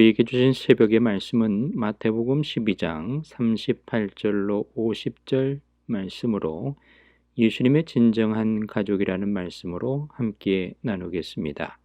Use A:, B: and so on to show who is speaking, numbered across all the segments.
A: 우리에게 주신 새벽의 말씀은 마태복음 12장 38절로 50절 말씀으로 예수님의 진정한 가족이라는 말씀으로 함께 나누겠습니다.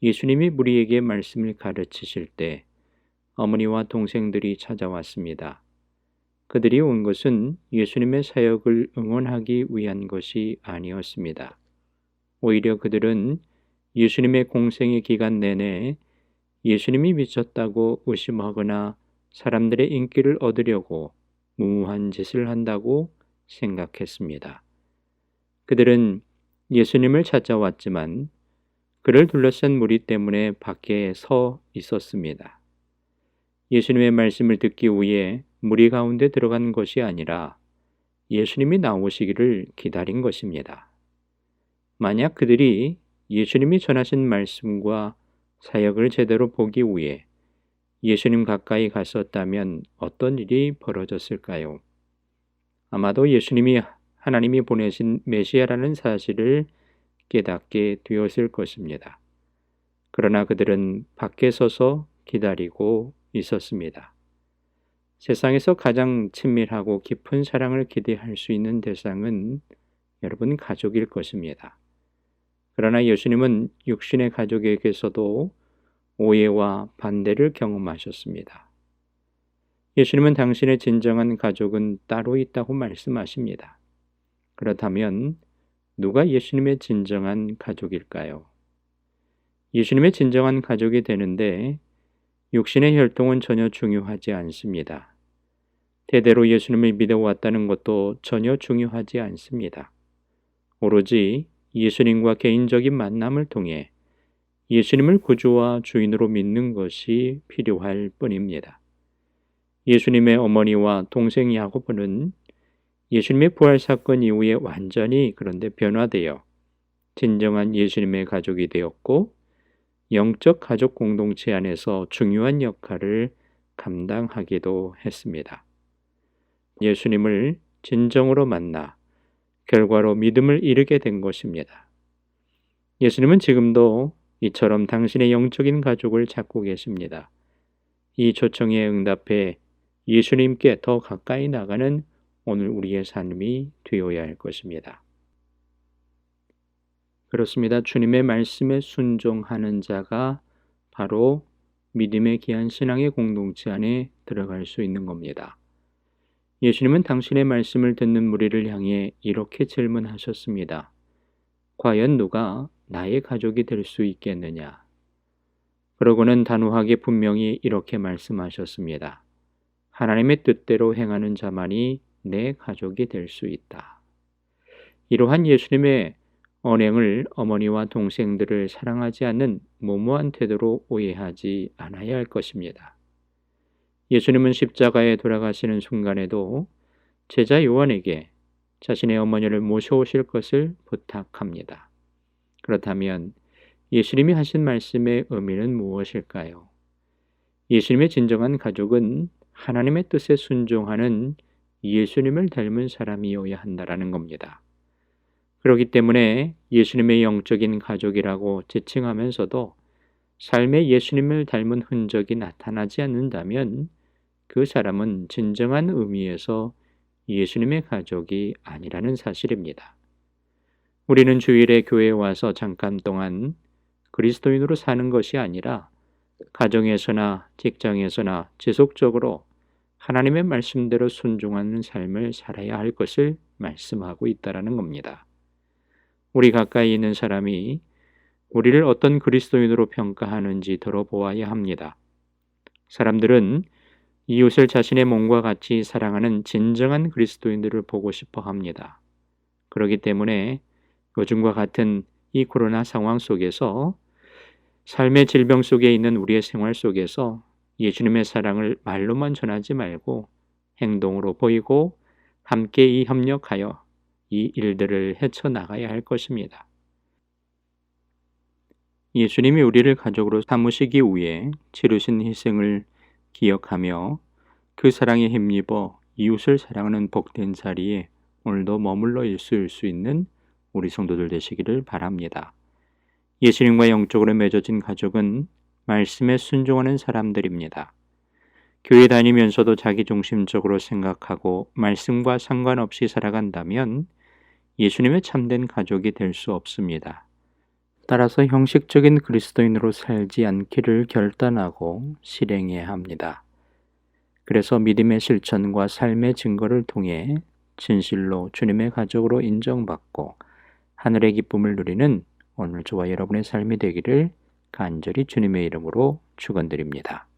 A: 예수님이 무리에게 말씀을 가르치실 때 어머니와 동생들이 찾아왔습니다. 그들이 온 것은 예수님의 사역을 응원하기 위한 것이 아니었습니다. 오히려 그들은 예수님의 공생의 기간 내내 예수님이 미쳤다고 의심하거나 사람들의 인기를 얻으려고 무모한 짓을 한다고 생각했습니다. 그들은 예수님을 찾아왔지만 그를 둘러싼 무리 때문에 밖에 서 있었습니다. 예수님의 말씀을 듣기 위해 무리 가운데 들어간 것이 아니라 예수님이 나오시기를 기다린 것입니다. 만약 그들이 예수님이 전하신 말씀과 사역을 제대로 보기 위해 예수님 가까이 갔었다면 어떤 일이 벌어졌을까요? 아마도 예수님이 하나님이 보내신 메시아라는 사실을 깨닫게 되었을 것입니다. 그러나 그들은 밖에 서서 기다리고 있었습니다. 세상에서 가장 친밀하고 깊은 사랑을 기대할 수 있는 대상은 여러분 가족일 것입니다. 그러나 예수님은 육신의 가족에게서도 오해와 반대를 경험하셨습니다. 예수님은 당신의 진정한 가족은 따로 있다고 말씀하십니다. 그렇다면 누가 예수님의 진정한 가족일까요? 예수님의 진정한 가족이 되는데 육신의 혈통은 전혀 중요하지 않습니다. 대대로 예수님을 믿어왔다는 것도 전혀 중요하지 않습니다. 오로지 예수님과 개인적인 만남을 통해 예수님을 구주와 주인으로 믿는 것이 필요할 뿐입니다. 예수님의 어머니와 동생 야고보는 예수님의 부활 사건 이후에 완전히 그런데 변화되어 진정한 예수님의 가족이 되었고 영적 가족 공동체 안에서 중요한 역할을 감당하기도 했습니다. 예수님을 진정으로 만나 결과로 믿음을 이루게 된 것입니다. 예수님은 지금도 이처럼 당신의 영적인 가족을 찾고 계십니다. 이 초청에 응답해 예수님께 더 가까이 나가는 오늘 우리의 삶이 되어야 할 것입니다. 그렇습니다. 주님의 말씀에 순종하는 자가 바로 믿음의 귀한 신앙의 공동체 안에 들어갈 수 있는 겁니다. 예수님은 당신의 말씀을 듣는 무리를 향해 이렇게 질문하셨습니다. 과연 누가 나의 가족이 될 수 있겠느냐? 그러고는 단호하게 분명히 이렇게 말씀하셨습니다. 하나님의 뜻대로 행하는 자만이 내 가족이 될 수 있다. 이러한 예수님의 언행을 어머니와 동생들을 사랑하지 않는 무모한 태도로 오해하지 않아야 할 것입니다. 예수님은 십자가에 돌아가시는 순간에도 제자 요한에게 자신의 어머니를 모셔오실 것을 부탁합니다. 그렇다면 예수님이 하신 말씀의 의미는 무엇일까요? 예수님의 진정한 가족은 하나님의 뜻에 순종하는 예수님을 닮은 사람이어야 한다라는 겁니다. 그렇기 때문에 예수님의 영적인 가족이라고 지칭하면서도 삶에 예수님을 닮은 흔적이 나타나지 않는다면 그 사람은 진정한 의미에서 예수님의 가족이 아니라는 사실입니다. 우리는 주일에 교회에 와서 잠깐 동안 그리스도인으로 사는 것이 아니라 가정에서나 직장에서나 지속적으로 하나님의 말씀대로 순종하는 삶을 살아야 할 것을 말씀하고 있다라는 겁니다. 우리 가까이 있는 사람이 우리를 어떤 그리스도인으로 평가하는지 들어보아야 합니다. 사람들은 이웃을 자신의 몸과 같이 사랑하는 진정한 그리스도인들을 보고 싶어 합니다. 그렇기 때문에 요즘과 같은 이 코로나 상황 속에서 삶의 질병 속에 있는 우리의 생활 속에서 예수님의 사랑을 말로만 전하지 말고 행동으로 보이고 함께 협력하여 이 일들을 헤쳐나가야 할 것입니다. 예수님이 우리를 가족으로 삼으시기 위해 치르신 희생을 기억하며 그 사랑에 힘입어 이웃을 사랑하는 복된 자리에 오늘도 머물러 있을 수 있는 우리 성도들 되시기를 바랍니다. 예수님과 영적으로 맺어진 가족은 말씀에 순종하는 사람들입니다. 교회 다니면서도 자기중심적으로 생각하고 말씀과 상관없이 살아간다면 예수님의 참된 가족이 될 수 없습니다. 따라서 형식적인 그리스도인으로 살지 않기를 결단하고 실행해야 합니다. 그래서 믿음의 실천과 삶의 증거를 통해 진실로 주님의 가족으로 인정받고 하늘의 기쁨을 누리는 오늘 저와 여러분의 삶이 되기를 간절히 주님의 이름으로 축원드립니다.